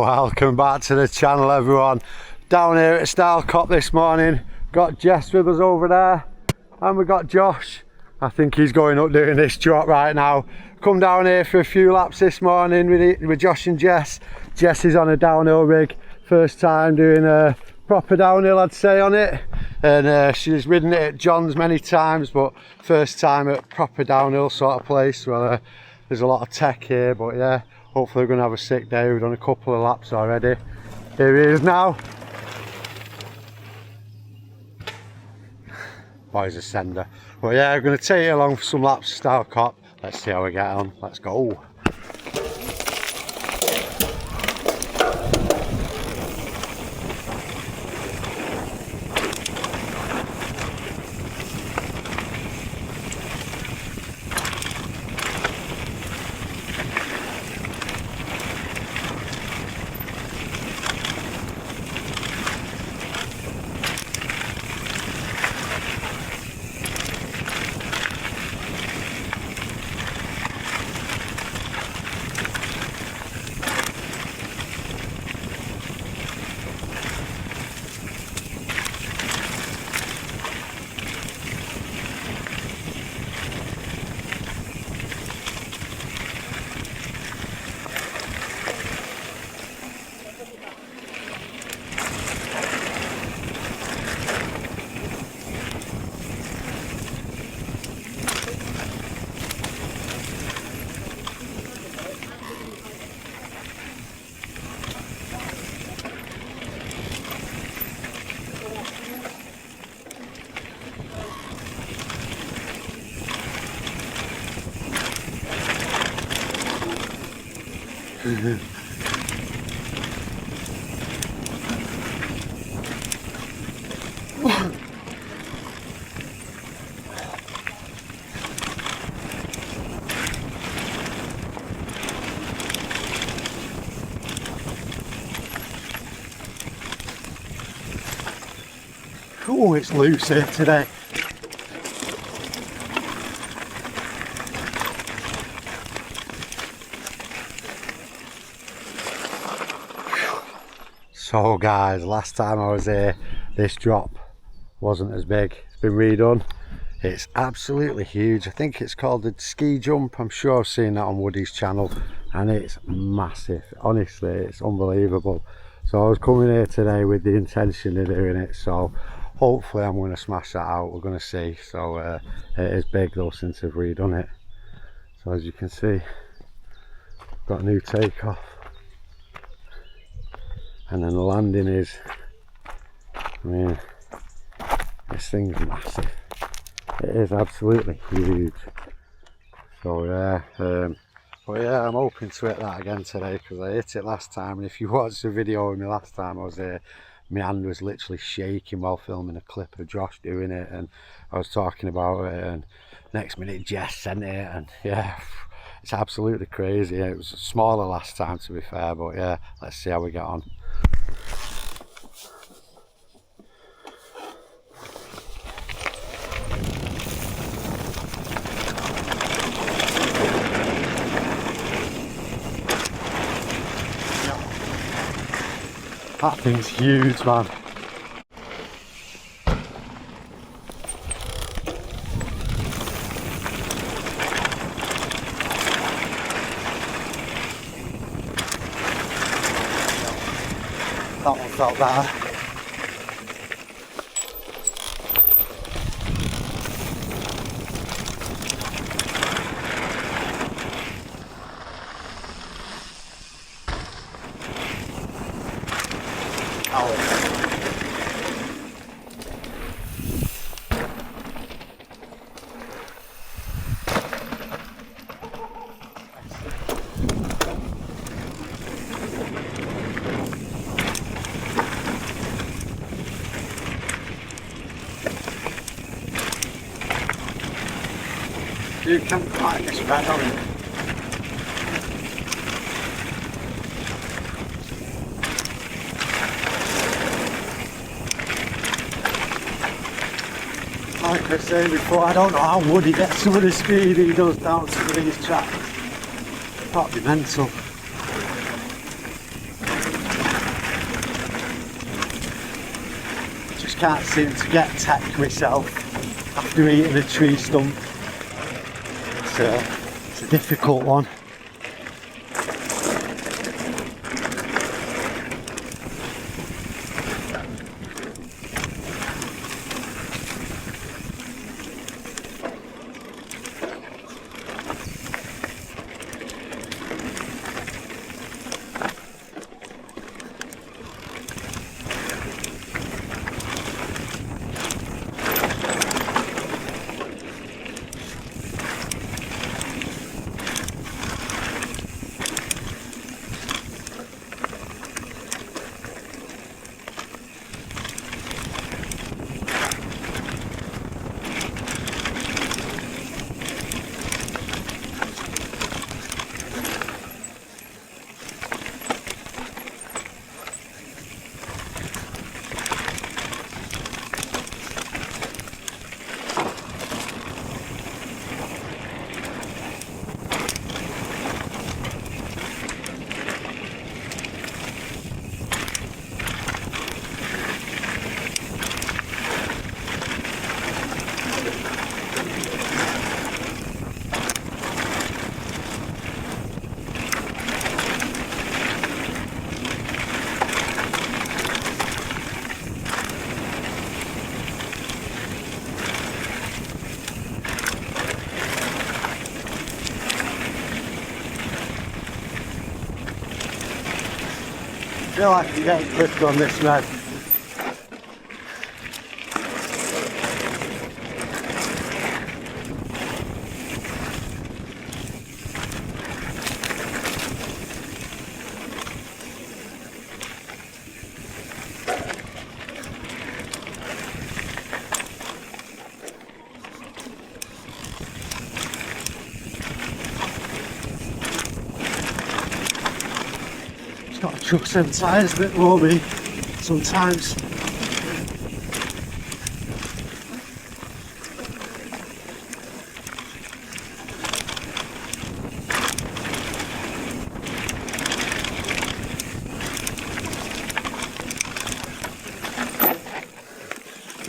Welcome back to the channel, everyone. Down here at Stile Cop this morning, got Jess with us over there, and we got Josh. I think he's going up doing this drop right now. Come down here for a few laps this morning with Josh and Jess. Jess is on a downhill rig, first time doing a proper downhill, I'd say, on it. And she's ridden it at John's many times, but first time at proper downhill sort of place. Well, there's a lot of tech here, but yeah, hopefully we're going to have a sick day. We've done a couple of laps already. Here he is now. Boy's a sender. But yeah, we're going to take you along for some laps of Stile Cop. Let's see how we get on. Let's go. Oh, it's loose here today. So guys, last time I was here, this drop wasn't as big. It's been redone. It's absolutely huge. I think it's called the ski jump. I'm sure I've seen that on Woody's channel, and it's massive. Honestly, it's unbelievable. So I was coming here today with the intention of doing it, so hopefully I'm going to smash that out. We're going to see. So it is big though since I've redone it. So as you can see, got a new takeoff. And then the landing is, I mean, this thing's massive. It is absolutely huge. So yeah, but yeah, I'm hoping to hit that again today because I hit it last time. And if you watched the video of me last time I was here, my hand was literally shaking while filming a clip of Josh doing it, and I was talking about it, and next minute Jess sent it, and yeah, it's absolutely crazy. It was smaller last time, to be fair, but yeah, let's see how we get on. That thing's huge, man. That one felt better. You can't find this bad on it. Like I was saying before, I don't know how Woody gets some of the speed he does down some of these tracks. That'd be mental. can't seem to get tech myself after eating a tree stump. It's a difficult one. I feel like I'm getting quicker on this man. Got to chuck some tyres a bit more me sometimes.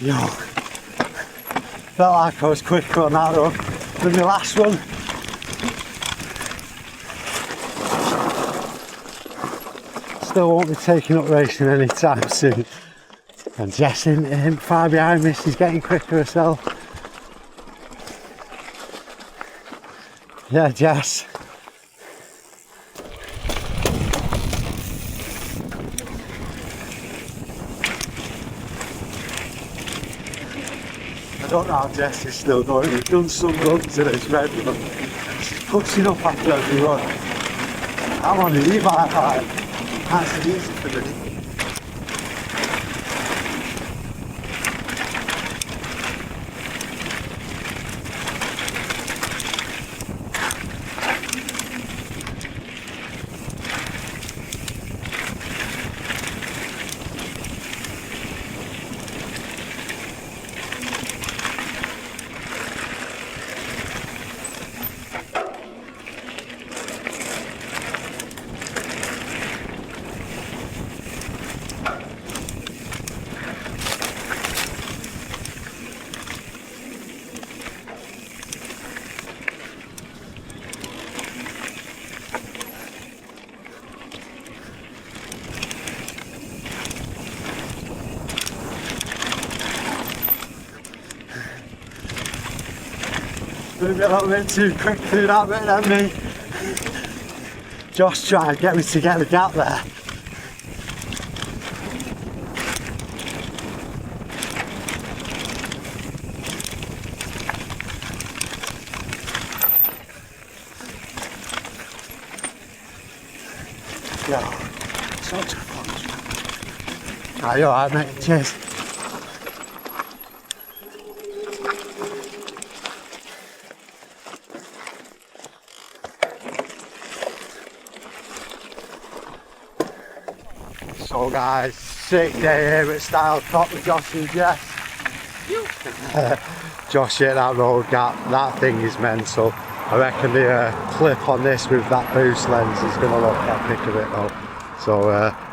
Yo, felt like I was quicker on that run than the last one. Still won't be taking up racing anytime soon. And Jess isn't far behind me, she's getting quicker herself. Yeah, Jess. I don't know how Jess is still going. We've done some runs in this red run. She's pushing up after every run. I'm on the e-bike line. That's easy for me. Maybe a little bit too quick through that bit than me. Josh trying to get me to get the gap there. Yo, such a fun. Ah, you're alright mate, cheers. So guys, sick day here at Stile Cop with Josh and Jess. Josh hit that road gap, that thing is mental. I reckon the clip on this with that boost lens is going to look epic of it though. So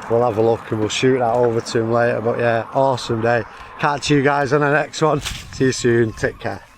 we'll have a look and we'll shoot that over to him later. But yeah, awesome day. Catch you guys on the next one. See you soon. Take care.